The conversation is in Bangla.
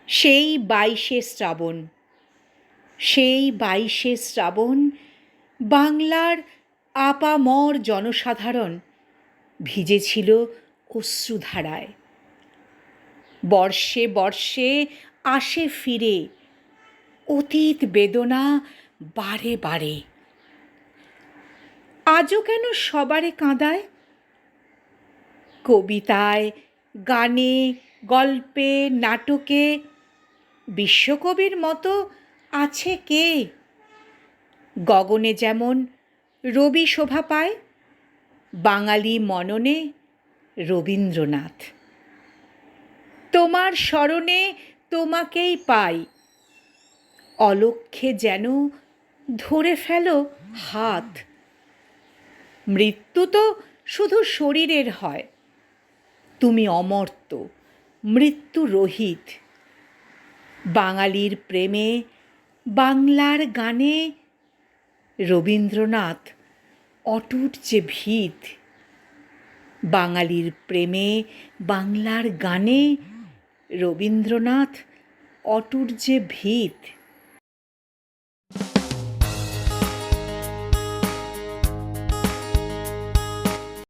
সেই ২২শে শ্রাবণ, সেই ২২শে শ্রাবণ বাংলার আপামর জনসাধারণ ভিজেছিল অশ্রুধারায়। বর্ষে বর্ষে আসে ফিরে অতীত বেদনা বারে বারে। আজও কেন সবারে কাঁদায়? কবিতায়, গানে, গল্পে, নাটকে বিশ্বকবির মতো আছে কে? গগনে যেমন রবি শোভা পায়, বাঙালি মননে রবীন্দ্রনাথ। তোমার স্মরণে তোমাকেই পাই, অলক্ষ্যে যেন ধরে ফেলো হাত। মৃত্যু তো শুধু শরীরের হয়, তুমি অমর্ত্য, মৃত্যু রহিত। বাঙালির প্রেমে, বাংলার গানে রবীন্দ্রনাথ অটুট যে ভিত। বাঙালির প্রেমে, বাংলার গানে রবীন্দ্রনাথ অটুট যে ভিত।